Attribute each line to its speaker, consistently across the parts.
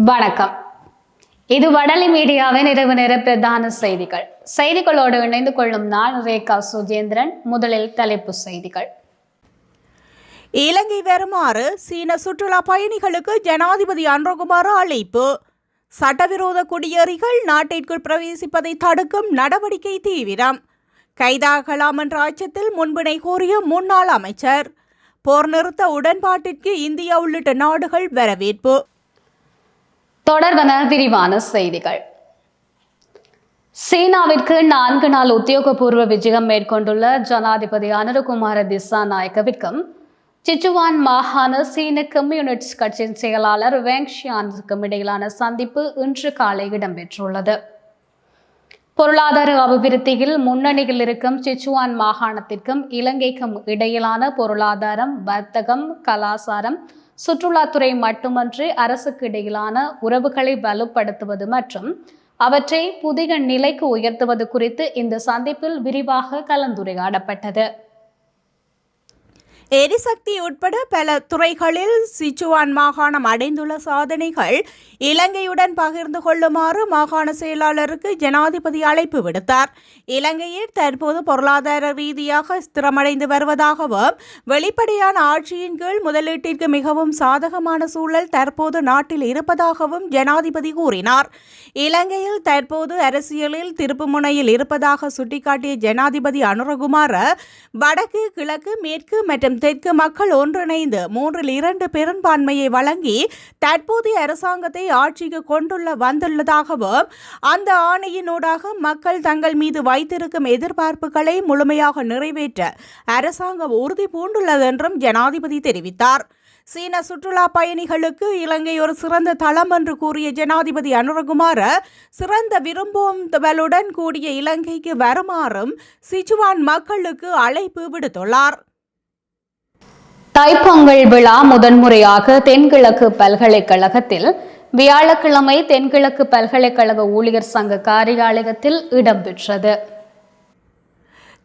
Speaker 1: வணக்கம். இது வடலி மீடியாவின் இரவு நேர பிரதான செய்திகளோடு இணைந்து கொள்ளும் நான் ரேகா சுஜேந்திரன். முதலில் தலைப்பு செய்திகள்.
Speaker 2: இலங்கை வருமாறு சீன சுற்றுலா பயணிகளுக்கு ஜனாதிபதி அனுரகுமார் அழைப்பு. சட்டவிரோத குடியேறிகள் நாட்டிற்குள் பிரவேசிப்பதை தடுக்கும் நடவடிக்கை தீவிரம். கைதாகலாம் என்ற அச்சத்தில் முன்பினை கோரிய முன்னாள் அமைச்சர். போர் நிறுத்த உடன்பாட்டிற்கு இந்தியா உள்ளிட்ட நாடுகள் வரவேற்பு.
Speaker 1: தொடர்பான விரிவான செய்திகள். சீனாவிற்கு 4 நாள் உத்தியோகபூர்வ விஜயம் மேற்கொண்டுள்ள ஜனாதிபதி அனுரகுமார திசாநாயக்கவிற்கும் சிச்சுவான் மாகாண சீன கம்யூனிஸ்ட் கட்சியின் செயலாளர் வெங் ஷியானுக்கும் இடையிலான சந்திப்பு இன்று காலை இடம்பெற்றுள்ளது. பொருளாதார அபிவிருத்தியில் முன்னணியில் இருக்கும் சிச்சுவான் மாகாணத்திற்கும் இலங்கைக்கும் இடையிலான பொருளாதாரம், வர்த்தகம், கலாசாரம், சுற்றுலாத்துறை மட்டுமன்றி அரசுக்கு இடையிலான உறவுகளை வலுப்படுத்துவது மற்றும் அவற்றை புதிய நிலைக்கு உயர்த்துவது குறித்து இந்த சந்திப்பில் விரிவாக கலந்துரையாடப்பட்டது.
Speaker 2: எரிசக்தி உட்பட பல துறைகளில் சிச்சுவான் மாகாணம் அடைந்துள்ள சாதனைகள் இலங்கையுடன் பகிர்ந்து கொள்ளுமாறு மாகாண செயலாளருக்கு ஜனாதிபதி அழைப்பு விடுத்தார். இலங்கையில் தற்போது பொருளாதார ரீதியாக ஸ்திரமடைந்து வருவதாகவும் வெளிப்படையான ஆட்சியின் கீழ் முதலீட்டிற்கு மிகவும் சாதகமான சூழல் தற்போது நாட்டில் இருப்பதாகவும் ஜனாதிபதி கூறினார். இலங்கையில் தற்போது அரசியலில் திருப்புமுனையில் இருப்பதாக சுட்டிக்காட்டிய ஜனாதிபதி அனுரகுமார வடக்கு, கிழக்கு, மேற்கு மற்றும் தெற்கு மக்கள் ஒன்றிணைந்து 3/2 பெரும்பான்மையை வழங்கி தற்போதைய அரசாங்கத்தை ஆட்சிக்கு வந்துள்ளதாகவும் அந்த ஆணையினூடாக மக்கள் தங்கள் மீது வைத்திருக்கும் எதிர்பார்ப்புகளை முழுமையாக நிறைவேற்ற அரசாங்கம் உறுதி பூண்டுள்ளது என்றும் ஜனாதிபதி தெரிவித்தார். சீன சுற்றுலா பயணிகளுக்கு இலங்கை ஒரு சிறந்த தளம் என்று கூறிய ஜனாதிபதி அனுரகுமார சிறந்த விரும்புவலுடன் கூடிய இலங்கைக்கு வருமாறும் சிச்சுவான் மக்களுக்கு அழைப்பு விடுத்துள்ளார்.
Speaker 1: தைப்பொங்கல் விழா முதன்முறையாக தென்கிழக்கு பல்கலைக்கழகத்தில் வியாழக்கிழமை தென்கிழக்கு பல்கலைக்கழக ஊழியர் சங்க காரியாலயத்தில் இடம்பெற்றது.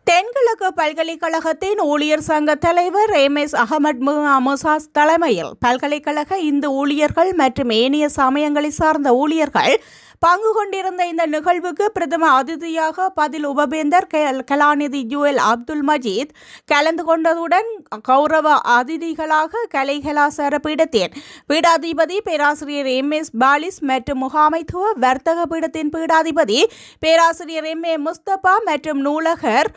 Speaker 2: தென்கிழக்கு பல்கலைக்கழகத்தின் ஊழியர் சங்க தலைவர் MS அகமது முசாஸ் தலைமையில் பல்கலைக்கழக இந்து ஊழியர்கள் மற்றும் ஏனைய சமயங்களை சார்ந்த ஊழியர்கள் பங்கு கொண்டிருந்த இந்த நிகழ்வுக்கு பிரதம அதிதியாக பதில் உபவேந்தர் கலாநிதி ஜுவல் அப்துல் மஜீத் கலந்து கொண்டதுடன் கௌரவ அதிதிகளாக கலை கலாசார பீடத்தின் பீடாதிபதி பேராசிரியர் MS பாலிஸ் மற்றும் முகாமைத்துவ வர்த்தக பீடத்தின் பீடாதிபதி பேராசிரியர் MA முஸ்தபா மற்றும் நூலகர்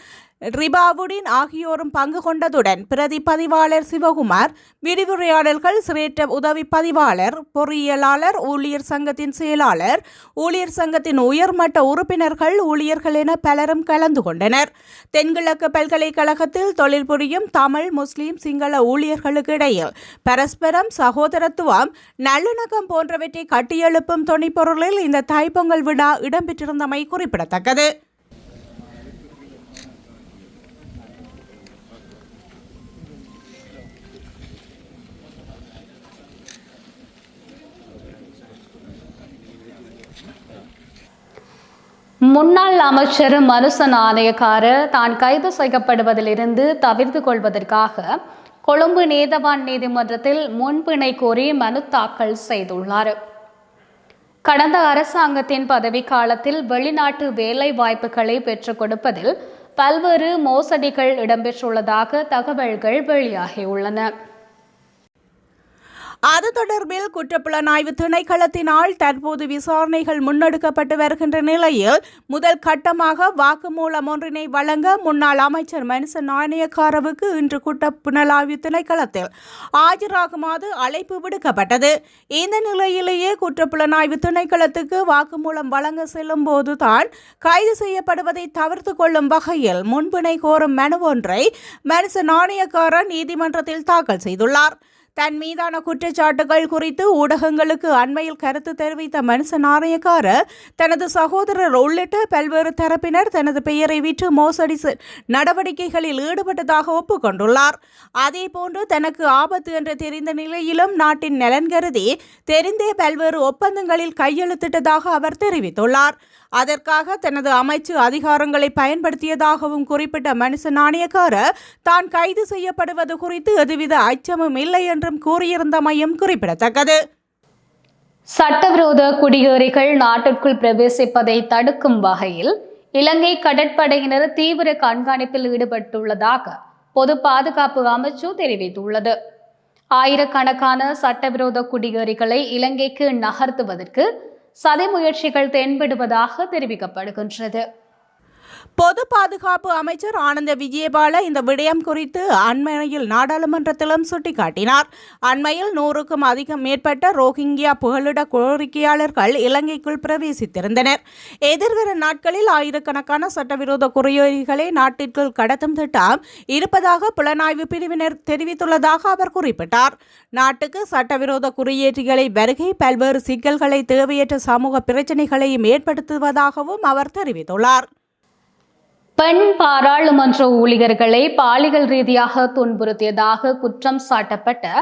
Speaker 2: ரிபாவுடின் ஆகியோரும் பங்கு கொண்டதுடன் பிரதி பதிவாளர் சிவகுமார், விரிவுரையாளர்கள் சிரேற்ற உதவி பதிவாளர், பொறியியலாளர், ஊழியர் சங்கத்தின் செயலாளர், ஊழியர் சங்கத்தின் உயர்மட்ட உறுப்பினர்கள், ஊழியர்கள் என பலரும் கலந்து கொண்டனர். தென்கிழக்கு பல்கலைக்கழகத்தில் தொழில் புரியும் தமிழ், முஸ்லிம், சிங்கள ஊழியர்களுக்கு இடையில் பரஸ்பரம் சகோதரத்துவம், நல்லிணக்கம் போன்றவற்றை கட்டியெழுப்பும் தொனிப்பொருளில் இந்த தைப்பொங்கல் விழா இடம்பெற்றிருந்தமை குறிப்பிடத்தக்கது.
Speaker 1: முன்னாள் அமைச்சர் மனுச நாணயக்கார தான் கைது செய்யப்படுவதிலிருந்து தவிர்த்து கொள்வதற்காக கொழும்பு நீதவான் நீதிமன்றத்தில் முன்பிணை கோரி மனு தாக்கல் செய்துள்ளார். கடந்த அரசாங்கத்தின் பதவிக்காலத்தில் வெளிநாட்டு வேலை வாய்ப்புகளை பெற்றுக் கொடுப்பதில் பல்வேறு மோசடிகள் இடம்பெற்றுள்ளதாக தகவல்கள் வெளியாகியுள்ளன.
Speaker 2: அது தொடர்பில் குற்றப்புலனாய்வு திணைக்களத்தினால் தற்போது விசாரணைகள் முன்னெடுக்கப்பட்டு வருகின்ற நிலையில் முதல் கட்டமாக வாக்குமூலம் ஒன்றினை வழங்க முன்னாள் அமைச்சர் மனுச நாணயக்காரவுக்கு இன்று குற்றப்புலனாய்வு திணைக்களத்தில் ஆஜராகுமாறு அழைப்பு விடுக்கப்பட்டது. இந்த நிலையிலேயே குற்றப்புலனாய்வு திணைக்களத்துக்கு வாக்குமூலம் வழங்க செல்லும் போதுதான் கைது செய்யப்படுவதை தவிர்த்து கொள்ளும் வகையில் முன்பிணை கோரும் மனு ஒன்றை மனுச நாணயக்கார நீதிமன்றத்தில் தாக்கல் செய்துள்ளார். தன் மீதான குற்றச்சாட்டுகள் குறித்து ஊடகங்களுக்கு அண்மையில் கருத்து தெரிவித்த மனுச நாணயக்கார தனது சகோதரர் உள்ளிட்ட பல்வேறு தரப்பினர் தனது பெயரை விற்று மோசடி நடவடிக்கைகளில் ஈடுபட்டதாக ஒப்புக்கொண்டுள்ளார். அதேபோன்று தனக்கு ஆபத்து என்று தெரிந்த நிலையிலும் நாட்டின் நலன் கருதி தெரிந்தே பல்வேறு ஒப்பந்தங்களில் கையெழுத்திட்டதாக அவர் தெரிவித்துள்ளார். அதற்காக தனது அமைச்சு அதிகாரங்களை பயன்படுத்தியதாகவும் குறிப்பிட்ட மனுச நாணயக்கார தான் கைது செய்யப்படுவது குறித்து எதுவித அச்சமும் இல்லை என்றும் கூறியிருந்தமையும் குறிப்பிடத்தக்கது.
Speaker 1: சட்டவிரோத குடியேறிகள் நாட்டிற்குள் பிரவேசிப்பதை தடுக்கும் வகையில் இலங்கை கடற்படையினர் தீவிர கண்காணிப்பில் ஈடுபட்டுள்ளதாக பொது பாதுகாப்பு அமைச்சு தெரிவித்துள்ளது. ஆயிரக்கணக்கான சட்டவிரோத குடியேறிகளை இலங்கைக்கு நகர்த்துவதற்கு சதி முயற்சிகள் தென்படுவதாக தெரிவிக்கப்படுகின்றது.
Speaker 2: பொது பாதுகாப்பு அமைச்சர் ஆனந்த விஜயபால இந்த விடயம் குறித்து அண்மையில் நாடாளுமன்றத்திலும் சுட்டிக்காட்டினார். அண்மையில் 100க்கும் அதிகம் மேற்பட்ட ரோஹிங்கியா புகலிட கோரிக்கையாளர்கள் இலங்கைக்குள் பிரவேசித்திருந்தனர். எதிர்வரும் நாட்களில் ஆயிரக்கணக்கான சட்டவிரோத குடியேறிகளை நாட்டிற்குள் கடத்தும் திட்டம் இருப்பதாக புலனாய்வு பிரிவினர் தெரிவித்துள்ளதாக அவர் குறிப்பிட்டார். நாட்டுக்கு சட்டவிரோத குடியேறிகளை வருகை பல்வேறு சிக்கல்களை, தேவையற்ற சமூக பிரச்சினைகளையும் ஏற்படுத்துவதாகவும் அவர் தெரிவித்துள்ளார்.
Speaker 1: பெண் பாராளுமன்ற ஊழியர்களை பாலியல் ரீதியாக துன்புறுத்தியதாக குற்றம் சாட்டப்பட்ட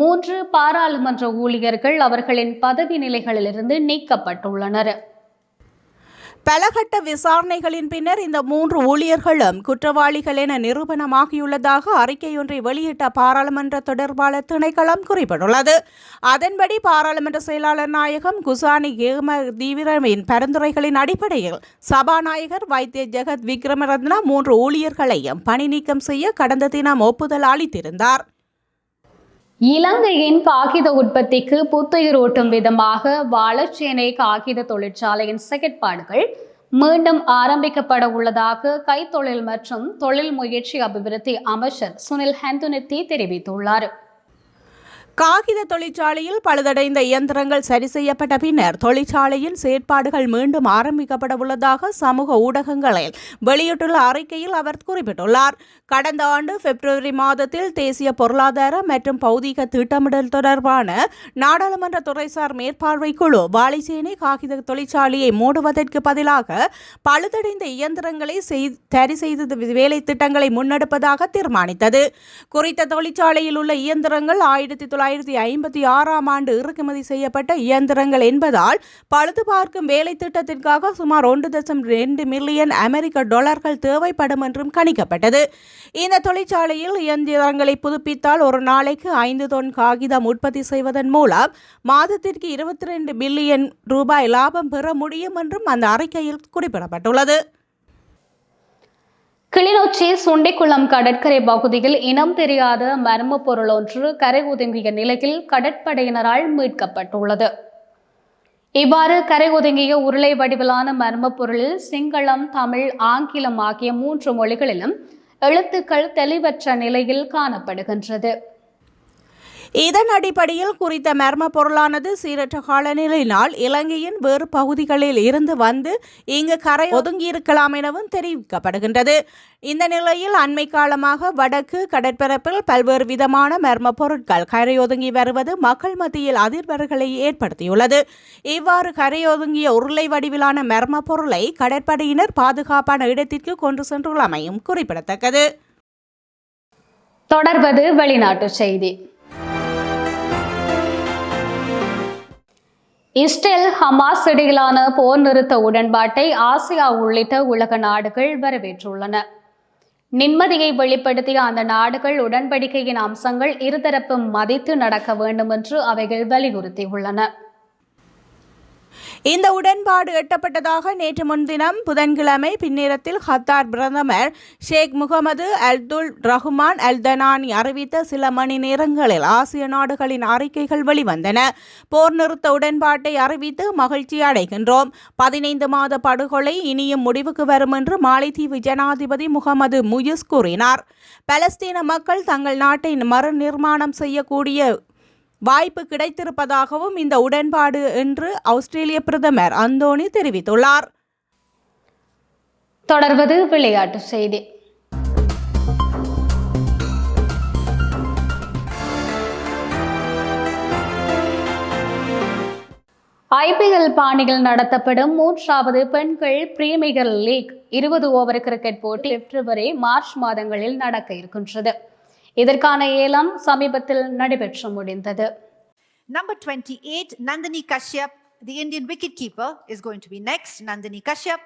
Speaker 1: 3 பாராளுமன்ற ஊழியர்கள் அவர்களின் பதவி நிலைகளிலிருந்து நீக்கப்பட்டுள்ளனர்.
Speaker 2: பலகட்ட விசாரணைகளின் பின்னர் இந்த 3 ஊழியர்களும் குற்றவாளிகள் என நிரூபணமாகியுள்ளதாக அறிக்கையொன்றை வெளியிட்ட பாராளுமன்ற தொடர்பாளர் திணைக்களம் குறிப்பிட்டுள்ளது. அதன்படி பாராளுமன்ற செயலாளர் நாயகம் குசானி தீவிரவின் பரிந்துரைகளின் அடிப்படையில் சபாநாயகர் வைத்திய ஜெகத் விக்ரமரத்ன 3 ஊழியர்களையும் பணி நீக்கம் செய்ய கடந்த தினம் ஒப்புதல் அளித்திருந்தார்.
Speaker 1: இலங்கையின் காகித உற்பத்திக்கு புத்துயிரூட்டும் விதமாக வாழைச்சேனை காகித தொழிற்சாலையின் செயற்பாடுகள் மீண்டும் ஆரம்பிக்கப்பட உள்ளதாக கைத்தொழில் மற்றும் தொழில் முயற்சி அபிவிருத்தி அமைச்சர் சுனில் ஹந்துனத்தி தெரிவித்துள்ளார்.
Speaker 2: காகித தொழிற்சாலையில் பழுதடைந்த இயந்திரங்கள் சரி செய்யப்பட்ட பின்னர் தொழிற்சாலையின் செயற்பாடுகள் மீண்டும் ஆரம்பிக்கப்பட உள்ளதாக சமூக ஊடகங்களில் வெளியிட்டுள்ள அறிக்கையில் அவர் குறிப்பிட்டுள்ளார். கடந்த ஆண்டு பிப்ரவரி மாதத்தில் தேசிய பொருளாதார மற்றும் பௌதீக திட்டமிடல் தொடர்பான நாடாளுமன்ற துறைசார் மேற்பார்வை குழு வாழைச்சேனை காகித தொழிற்சாலையை மூடுவதற்கு பதிலாக பழுதடைந்த இயந்திரங்களை சரி செய்த வேலை திட்டங்களை முன்னெடுப்பதாக தீர்மானித்தது. குறித்த தொழிற்சாலையில் உள்ள இயந்திரங்கள் 1956ஆம் ஆண்டு இறக்குமதி செய்யப்பட்ட இயந்திரங்கள் என்பதால் பழுது பார்க்கும் வேலை திட்டத்திற்காக சுமார் 1.2 மில்லியன் அமெரிக்க டாலர்கள் தேவைப்படும் என்றும் கணிக்கப்பட்டது. இந்த தொழிற்சாலையில் இயந்திரங்களை புதுப்பித்தால் ஒரு நாளைக்கு 5 தொன் காகிதம் உற்பத்தி செய்வதன் மூலம் மாதத்திற்கு 22 பில்லியன் ரூபாய் லாபம் பெற முடியும் என்றும் அந்த அறிக்கையில் குறிப்பிடப்பட்டுள்ளது.
Speaker 1: கிளிநொச்சி சுண்டிக்குளம் கடற்கரை பகுதியில் இனம் தெரியாத மர்ம பொருள் ஒன்று கரை ஒதுங்கிய நிலையில் கடற்படையினரால் மீட்கப்பட்டுள்ளது. இவ்வாறு கரை ஒதுங்கிய உருளை வடிவிலான மர்ம பொருளில் சிங்களம், தமிழ், ஆங்கிலம் ஆகிய 3 மொழிகளிலும் எழுத்துக்கள் தெளிவற்ற நிலையில் காணப்படுகின்றது.
Speaker 2: இதன் அடிப்படையில் குறித்த மர்ம பொருளானது சீரற்ற காலநிலையினால் இலங்கையின் வேறு பகுதிகளில் இருந்து வந்து இங்கு கரை ஒதுங்கியிருக்கலாம் எனவும் தெரிவிக்கப்படுகின்றது. இந்த நிலையில் அண்மை காலமாக வடக்கு கடற்பரப்பில் பல்வேறு விதமான மர்ம பொருட்கள் கரையொதுங்கி வருவது மக்கள் மத்தியில் அதிர்வலைகளை ஏற்படுத்தியுள்ளது. இவ்வாறு கரையொதுங்கிய உருளை வடிவிலான மர்ம பொருளை கடற்படையினர் பாதுகாப்பான இடத்திற்கு கொண்டு சென்றுள்ளமையும் குறிப்பிடத்தக்கது.
Speaker 1: தொடர்வது வெளிநாட்டு செய்தி. இஸ்ரேல் ஹமாஸ் இடையிலான போர் நிறுத்த உடன்பாட்டை ஆசியா உள்ளிட்ட உலக நாடுகள் வரவேற்றுள்ளன. நிம்மதியை வெளிப்படுத்திய அந்த நாடுகள் உடன்படிக்கையின் அம்சங்கள் இருதரப்பும் மதித்து நடக்க வேண்டும் என்று அவைகள் வலியுறுத்தியுள்ளன.
Speaker 2: இந்த உடன்பாடு எட்டப்பட்டதாக நேற்று முன்தினம் புதன்கிழமை பின்னேரத்தில் கத்தார் பிரதமர் ஷேக் முகமது அப்துல் ரஹ்மான் அல் தனானி அறிவித்த சில மணி நேரங்களில் ஆசிய நாடுகளின் அறிக்கைகள் வெளிவந்தன. போர் நிறுத்த உடன்பாட்டை அறிவித்து மகிழ்ச்சி அடைகின்றோம். 15 மாத படுகொலை இனியும் முடிவுக்கு வரும் என்று மாலைத்தீவு ஜனாதிபதி முகமது முயிஸ் கூறினார். பலஸ்தீன மக்கள் தங்கள் நாட்டை மறு நிர்மாணம் செய்யக்கூடிய வாய்ப்பு கிடைத்திருப்பதாகவும் இந்த உடன்பாடு என்று ஆஸ்திரேலிய பிரதமர் அந்தோனி தெரிவித்துள்ளார்.
Speaker 1: தொடர்வது விளையாட்டு செய்தி. IPL பாணியில் நடத்தப்படும் 3வது பெண்கள் பிரீமியர் லீக் 20 ஓவர் கிரிக்கெட் போட்டி பிப்ரவரி, மார்ச் மாதங்களில் நடக்க இருக்கின்றது. இதற்கான ஏலம் சமீபத்தில் நடைபெற்று முடிந்தது.
Speaker 3: Number 28, Nandini Kashyap, the Indian wicketkeeper, is going to be next. Nandini Kashyap.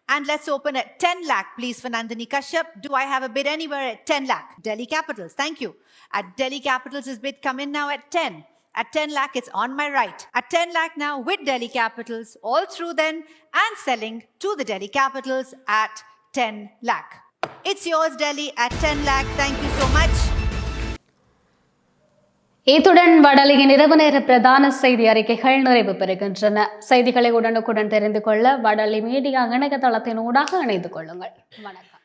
Speaker 3: And let's open at 10 lakh, please, for Nandini Kashyap. Do I have a bid anywhere at 10 lakh? Delhi Capitals, thank you. At Delhi Capitals, his bid come in now at 10. At 10 lakh, it's on my right. At 10 lakh now with Delhi Capitals, all through then, and selling to the Delhi Capitals at 10 lakh. It's yours, Delhi, at 10 lakh. Thank you so much.
Speaker 1: இத்துடன் வடலியின் இரவு நேர பிரதான செய்தி அறிக்கைகள் நிறைவு பெறுகின்றன. செய்திகளை உடனுக்குடன் தெரிந்து கொள்ள வடலி மீடியா இணையதளத்தின் ஊடாக இணைந்து கொள்ளுங்கள். வணக்கம்.